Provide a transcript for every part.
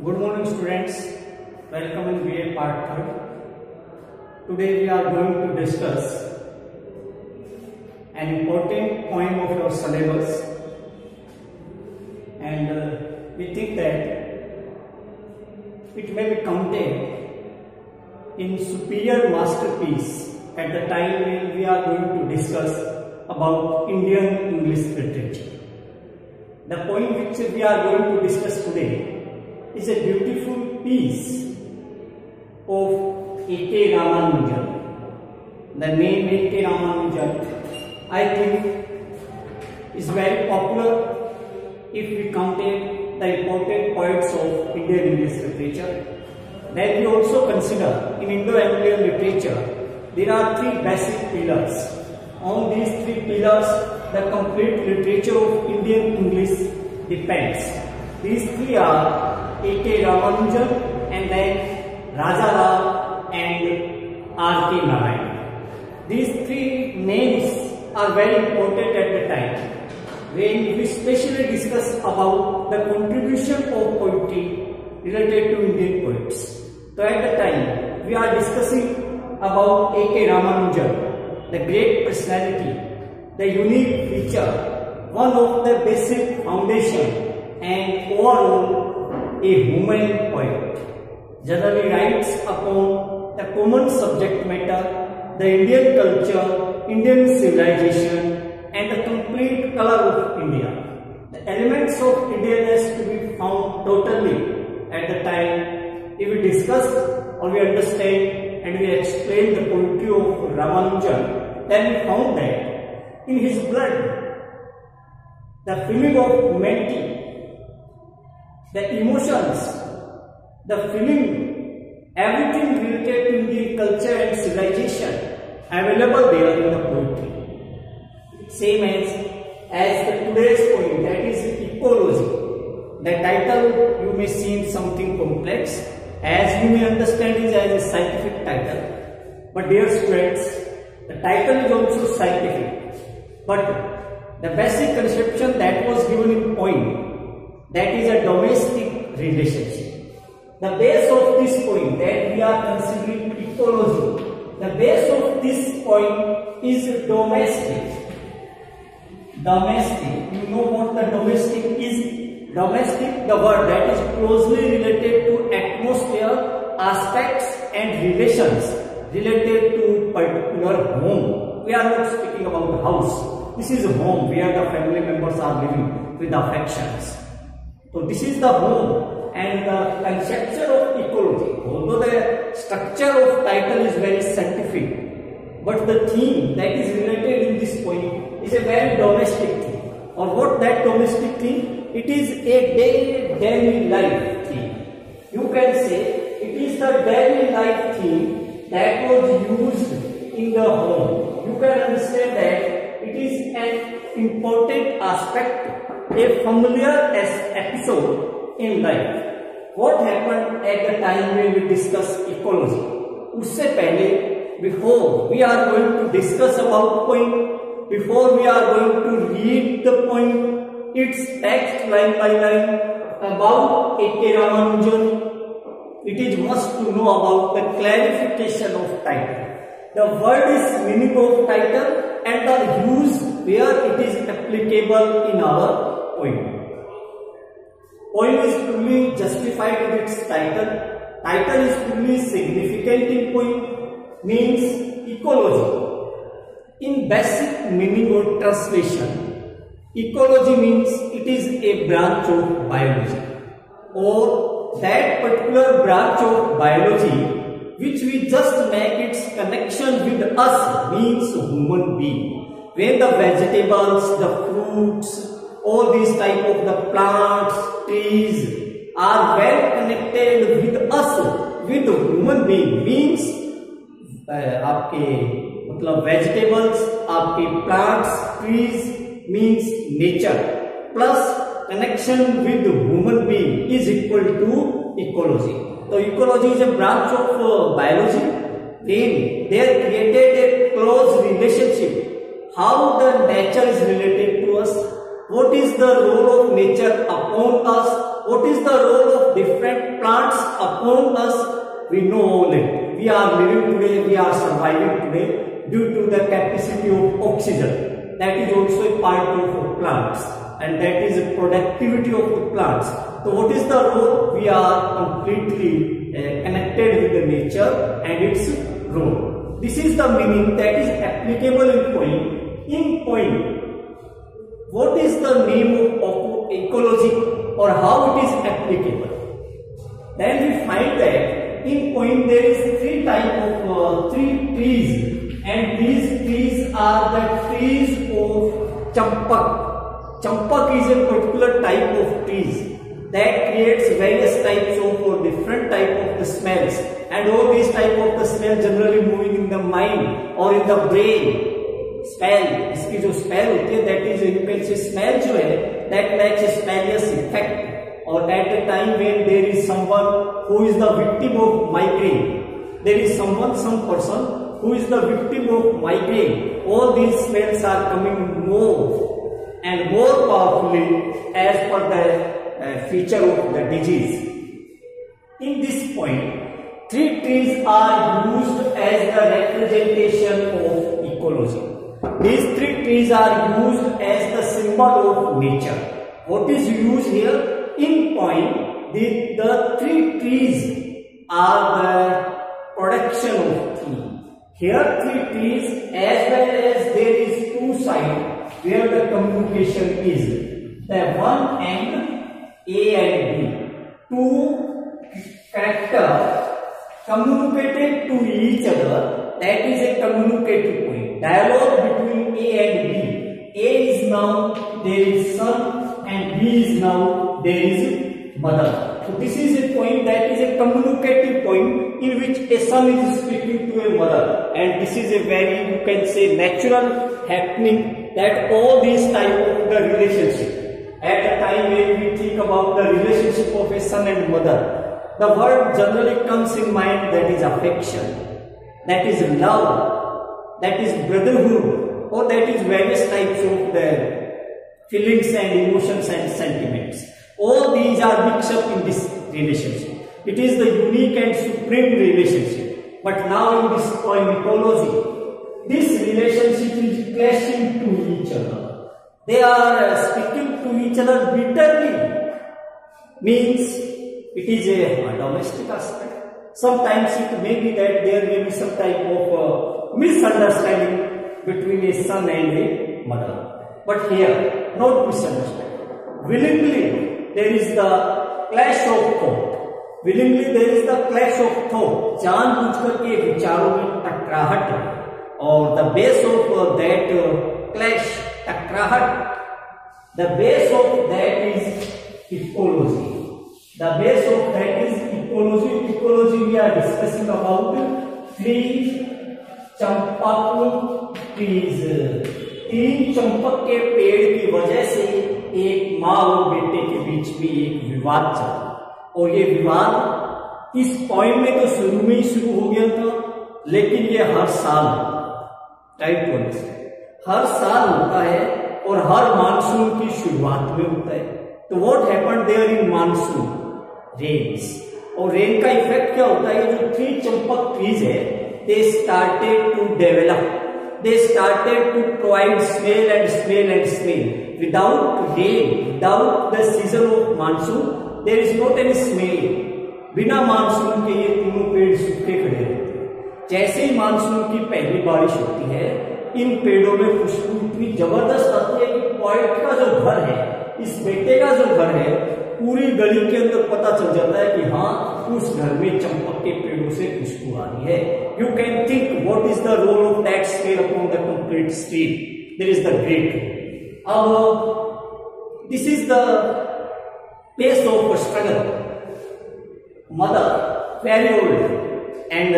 Good morning students, welcome in BA part 3rd. Today we are going to discuss an important poem of your syllabus, and we think that it may be counted in superior masterpiece at the time when we are going to discuss about Indian English literature. The poem which we are going to discuss today is a beautiful piece of A.K. Ramanujan. The name A.K. Ramanujan, I think, is very popular if we compare the important poets of Indian English literature. Then we also consider in Indo-Aryan literature there are three basic pillars. On these three pillars, the complete literature of Indian English depends. These three are A.K. Ramanujan, and then Raja Rao and R.K. Narayan. These three names are very important at the time when we specially discuss about the contribution of poetry related to Indian poets. So at the time we are discussing about A.K. Ramanujan, the great personality, the unique feature, one of the basic foundation and overall a human poet. Generally writes upon the common subject matter, the Indian culture, Indian civilization, and the complete color of India. The elements of Indianness to be found totally at the time if we discuss or we understand and we explain the poetry of Ramanujan, then we found that in his blood the feeling of humanity, the emotions, the feeling, everything related to Indian culture and civilization available there in the poetry. Same as the today's poem, that is ecology. The title you may seem something complex, as you may understand is as a scientific title. But dear students, the title is also scientific. But the basic conception that was given in poem, that is a domestic relationship. The base of this poem that we are considering ecology, the base of this poem is domestic. Domestic. You know what the domestic is? Domestic, the word that is closely related to atmosphere, aspects and relations related to particular home. We are not speaking about house. This is a home where the family members are living with affections. So this is the home, and the conception of ecology, although the structure of title is very scientific, but the theme that is related in this poem is a very domestic theme. Or what that domestic theme? It is a daily life theme. You can say it is the daily life theme that was used in the home. You can understand that it is an important aspect, a familiar episode in life. What happened at the time when we discuss ecology? उससे पहले, before we are going to discuss about poem, before we are going to read the poem, its text line by line about A.K. Ramanujan, it is must to know about the clarification of title. The word is meaning of title and the use where it is applicable in our poem. Poem is fully justified with its title. Title is fully significant in poem, means ecology. In basic meaning or translation, ecology means it is a branch of biology, or that particular branch of biology which we just make its connection with us, means human being. When the vegetables, the fruits, all these type of the plants, trees are well connected with us, with human being, means आपके मतलब vegetables, आपके plants, trees means nature, plus connection with human being is equal to ecology. So ecology is a branch of biology. Then they are created a close relationship. How the nature is related to us, what is the role of nature upon us, what is the role of different plants upon us? We know all it. We are living today, we are surviving today due to the capacity of oxygen. That is also a part of plants, and that is the productivity of the plants. So what is the role? We are completely connected with the nature and its role. This is the meaning that is applicable in poem. In poem, what is the name of ecology or how it is applicable? Then we find that in poem there is three trees, and these trees are the trees of champak. Champak is a particular type of trees that creates various types of or different type of the smells, and all these type of the smell generally moving in the mind or in the brain. Smell, इसकी जो smell होती है that is equal से smell जो है that match स्मेलियस effect, और at the time when there is someone who is the victim of migraine, there is someone some person who is the victim of migraine, all these smells are coming more and more powerfully as per the feature of the disease. In this point, three trees are used as the representation of ecology. These three trees are used as the symbol of nature. What is used here? In point, the three trees are the production of tree. Here three trees as well as there is two sides where the communication is. The one end A and B. Two characters communicated to each other, that is a communicative point. Dialogue between A and B. A is now there is son and B is now there is mother. So this is a point that is a communicative point in which a son is speaking to a mother, and this is a very, you can say, natural happening that all these type of the relationship. At the time when we think about the relationship of a son and mother, the word generally comes in mind, that is affection, that is love, that is brotherhood, or that is various types of the feelings and emotions and sentiments. All these are mixed up in this relationship. It is the unique and supreme relationship. But now in this mythology, this relationship is clashing to each other. They are speaking to each other bitterly. Means it is a domestic aspect. Sometimes it may be that there may be some type of misunderstanding between a son and a mother. But here, not misunderstanding. Willingly, there is the clash of thought. Willingly, there is the clash of thought. जानबूझकर के विचारों में टकराहट, और the base of that clash, टकराहट, the base of that is ecology. The base of that is ecology. Ecology we are discussing about three Champak trees. तीन चंपक के पेड़ की वजह से एक माँ और बेटे के बीच में एक विवाद चला, और ये विवाद इस पॉइंट में तो शुरू में ही शुरू हो गया था, लेकिन ये हर साल टाइप हर साल होता है और हर मानसून की शुरुआत में होता है. तो what happened there in monsoon? Rains. और रेन का इफेक्ट क्या होता है? जो थ्री चंपक ट्रीज है, they started to develop, they started to provide smell and smell and smell. Without rain, without the season of monsoon, there is not any smell. बिना monsoon के ये तीनों पेड़ सूखे खड़े रहते हैं. जैसे ही मानसून की पहली बारिश होती है, इन पेड़ों में खुशबू इतनी जबरदस्त आती है कि पॉइंट का जो घर है, इस बेटे का जो घर है, पूरी गली के अंदर पता चल जाता है कि हाँ, उस घर में चंपक के पेड़ों से खुशबू आ रही है. You can think what is the role of that smell upon the complete street. There is the great. This is the place of struggle. Mother, very old, and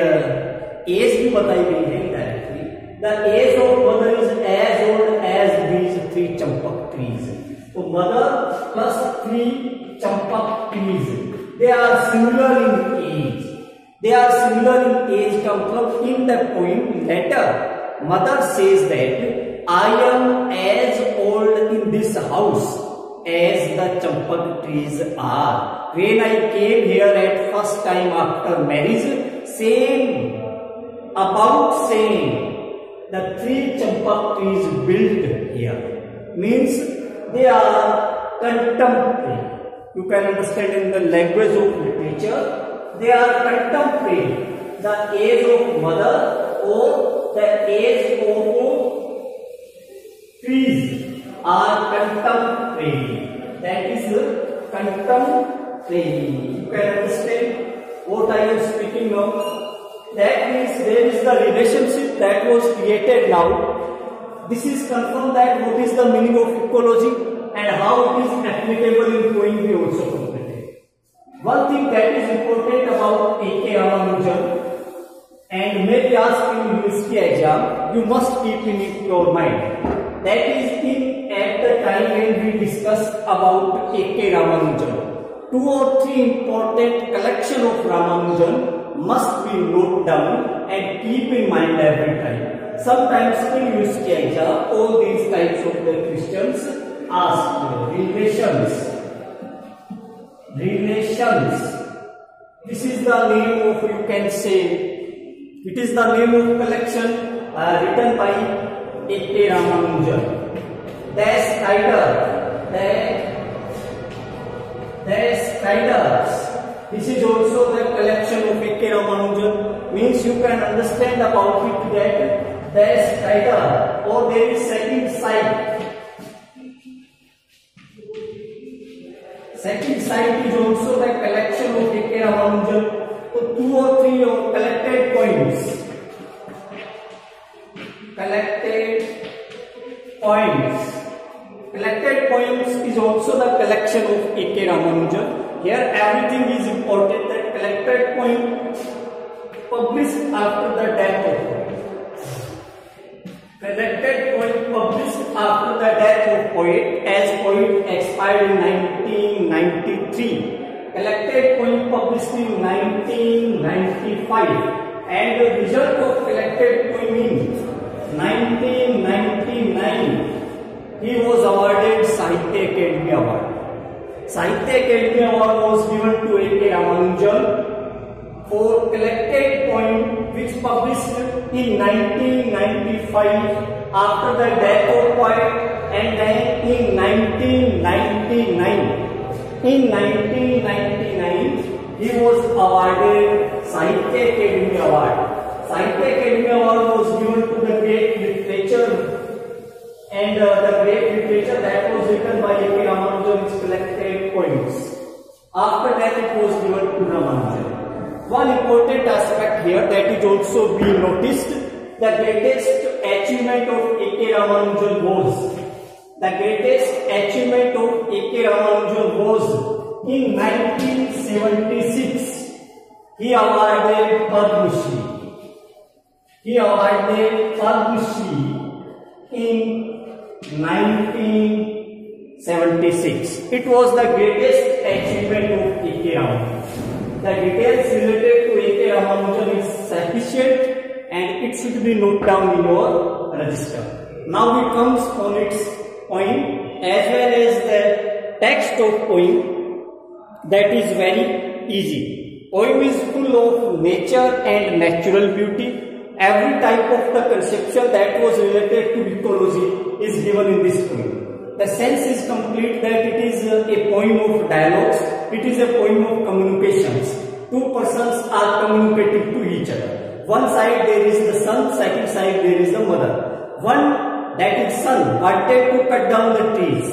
age भी बताई गई है indirectly. The age of mother is as old as these three champak trees. So mother plus three champak trees, they are similar in age. They are similar in age. का मतलब in the poem letter, mother says that I am as old in this house as the champak trees are. When I came here at first time after marriage, same, about same, the 3 champak trees built here. Means they are contemporary. You can understand in the language of literature, they are contemporary. The age of mother or the age of trees are contemporary. That is contemporary. You can understand what I am speaking now. That means there is the relationship that was created now. This is confirmed that what is the meaning of ecology and how it is applicable in poem we also completed. One thing that is important about A.K. Ramanujan and may be asked in university exam, you must keep in your mind. That is at the time when we discuss about A.K. Ramanujan. 2 or 3 important collection of Ramanujan must be noted down and keep in mind every time. Sometimes in university exam, all these types of the questions ask relations. This is the name of, you can say, it is the name of collection written by A.K. Ramanujan. Des Spiders. This is also the collection of A.K. Ramanujan. Means you can understand about it that Des Spider, or there is second side. Second side is also the collection of A.K. Ramanujan. So 2 or 3 of collected poems. Collected poems is also the collection of A.K. Ramanujan. Here everything is important, that collected poem published after the death of poet. Collected poem published after the death of poet, as poet expired in 1993. Collected poem published in 1995, and the result of collected poem in 1999, he was awarded Sahitya Akademi Award. Sahitya Akademi Award was given to A.K. Ramanujan for collected poem which published in 1995 after the death of poet, and then in 1999. In 1999, he was awarded Sahitya Akademi Award. Sahitya Akademi Award was given to the great literature, and the great literature that was written by A.K. Ramanujan's collected poems. After that, it was given to Ramanujan. One important aspect here that is also being noticed, the greatest achievement of A.K. Ramanujan was, in 1976, he awarded Padma Shri. In 1976. It was the greatest achievement of A.K. Ramanujan. The details related to A.K. Ramanujan is sufficient and it should be noted down in your register. Now we comes on its poem as well as the text of poem. That is very easy. Poem is full of nature and natural beauty. Every type of the conception that was related to ecology is given in this poem. The sense is complete that it is a poem of dialogues. It is a poem of communications. Two persons are communicating to each other. One side there is the son, second side there is the mother. One, that is son, wanted to cut down the trees.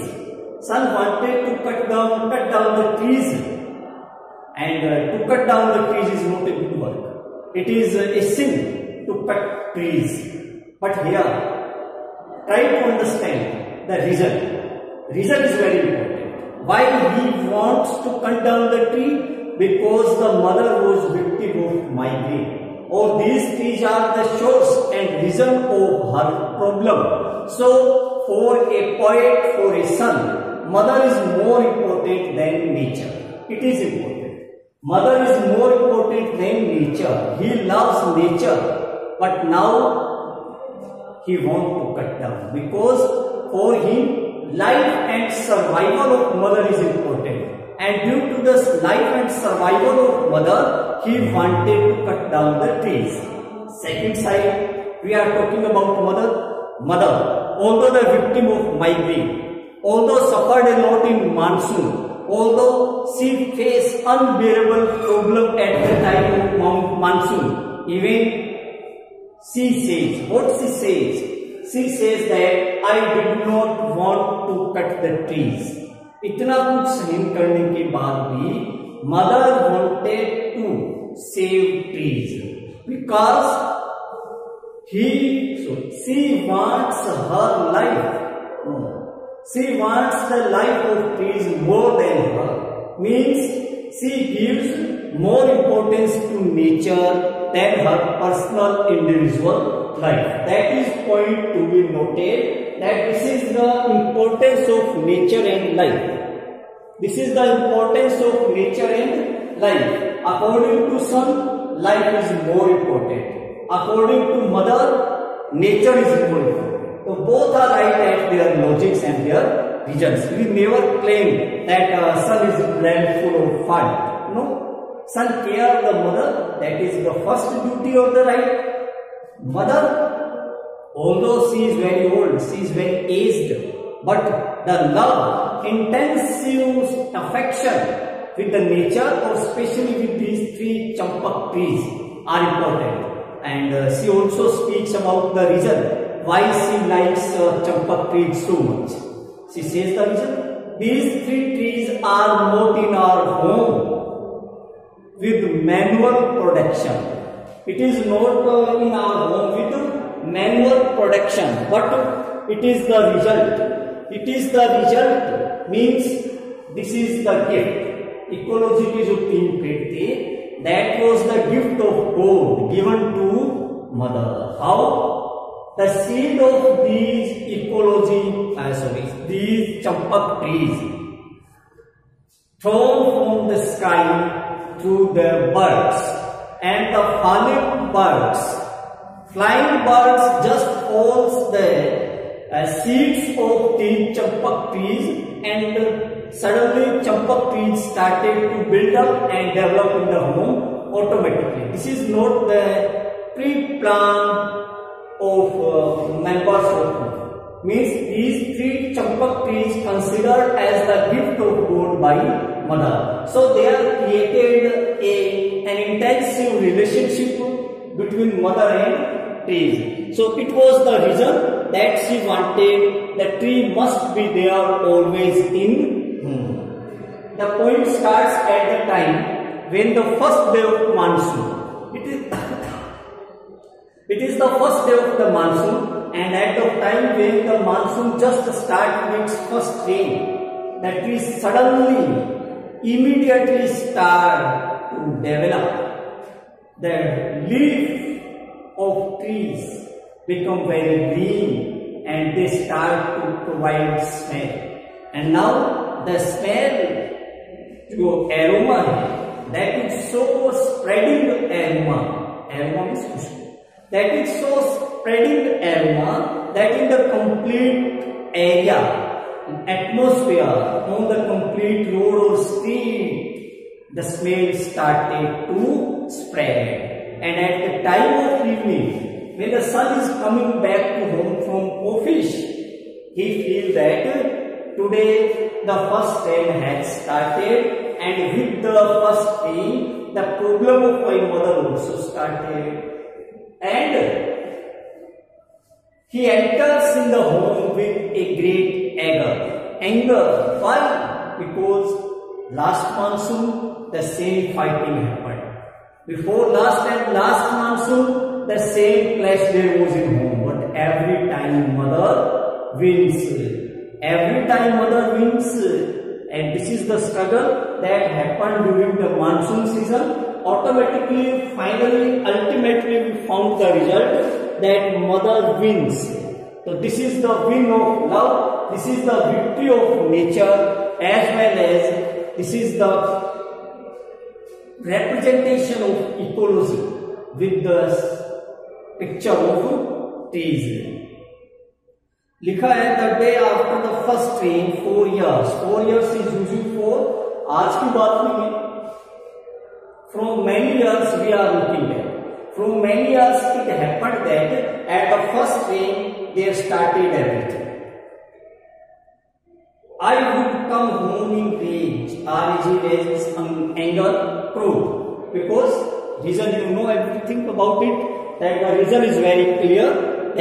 Son wanted to cut down the trees, and to cut down the trees is not a good work. It is a sin to cut trees. But here, try to understand the reason. Reason is very important. Why he wants to cut down the tree? Because the mother was victim of migraine. Or these trees are the source and reason of her problem. So, for a poet, for a son, mother is more important than nature. It is important. Mother is more important than nature. He loves nature, but now he wants to cut down because for him life and survival of mother is important, and due to this life and survival of mother, he wanted to cut down the trees. Second side, we are talking about mother. Mother, although the victim of migraine, although suffered a lot in monsoon, although she faced unbearable problem at the time of monsoon, even she says, what she says? She says that I did not want to cut the trees. इतना कुछ सहन करने के बाद भी mother wanted to save trees because she wants her life. She wants the life of trees more than her. Means she gives more importance to nature than her personal individual life. That is point to be noted, that this is the importance of nature and life. This is the importance of nature and life. According to son, life is more important. According to mother, nature is more important. So both are right at their logics and their reasons. We never claim that son is bland full of fun. No, son care the mother. That is the first duty of the right mother. Although she is very old, she is very aged, but the love, intensive affection with the nature, or especially with these three champak trees, are important. And she also speaks about the reason why she likes champak trees so much. She says the reason: these three trees are not in our home with manual production. It is not in our home with manual production, but it is the result. It is the result, means this is the gift. Ecology के जो 3 पेड़ थे, that was the gift of God given to mother. How? The seed of these these champak trees thrown from the sky to the birds, and the falling birds, flying birds just falls the seeds of the champak trees, and suddenly champak trees started to build up and develop in the home automatically. This is not the pre-plan of members of home. Means these three champak trees considered as the gift of God by mother. So they are created an intensive relationship between mother and trees. So it was the reason that she wanted the tree must be there always in home. The poem starts at the time when the first day of monsoon. It is the first day of the monsoon, and at the time when the monsoon just started its first rain, the trees suddenly, immediately start to develop. The leaf of trees become very green and they start to provide smell. And now the smell to aroma, that is so spreading aroma. Aroma is khushbu. That is so spreading aroma that in the complete area, atmosphere, on the complete road or street, the smell started to spread. And at the time of evening, when the son is coming back to home from office, he feels that today the first rain has started, and with the first rain, the problem of my mother also started. And he enters in the home with a great anger. Why? Because last monsoon the same fighting happened. Before last monsoon the same clash there was in home. But every time mother wins. Every time mother wins. And this is the struggle that happened during the monsoon season. Automatically, finally, ultimately we found the result that mother wins. So this is the win of love, this is the victory of nature, as well as this is the representation of ecology with the picture of trees. लिखा है the day after the first train 4 years. 4 years is using for आज की बात नहीं है. From many years we are looking at. From many years it happened that at the first train there started everything. I would come home in rage. Rage is anger, crowd. Because reason you know everything about it. That the reason is very clear.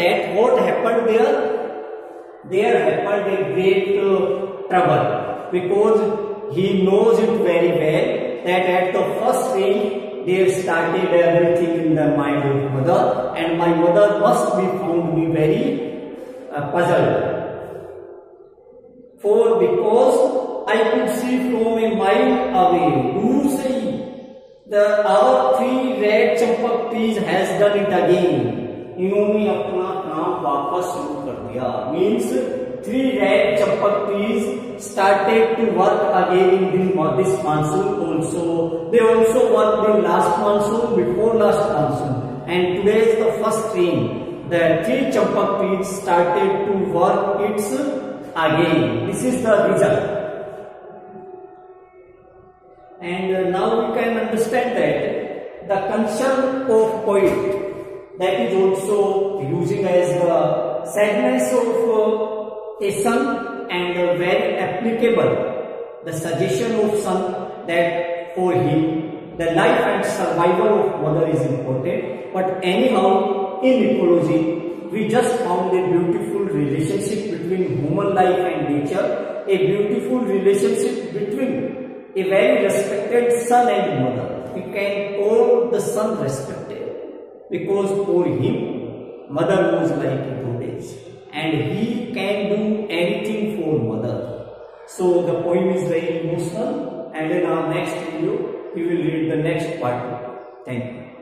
That what happened there. There happened a great trouble, because he knows it very well that at the first train there started everything in the mind of mother, and my mother must be found me very puzzled. For because I could see from a mile away, दूर से ही our 3 red champak trees has done it again. इन्होंने अपना काम वापस शुरू कर दिया. Means 3 red champak trees started to work again in this monsoon also. They also worked in last monsoon, before last monsoon, and today is the first rain. The 3 champak trees started to work its again. This is the result. And now we can understand that the concern of poet, that is also using as the sadness of a son, and very applicable the suggestion of son that for him the life and survival of mother is important. But anyhow, in ecology we just found a beautiful relationship between human life and nature, a beautiful relationship between a very respected son and mother. We can call the son respected, because for him mother was like a goddess and he can do anything for mother. So the poem is very emotional, and in our next video we will read the next part. Thank you.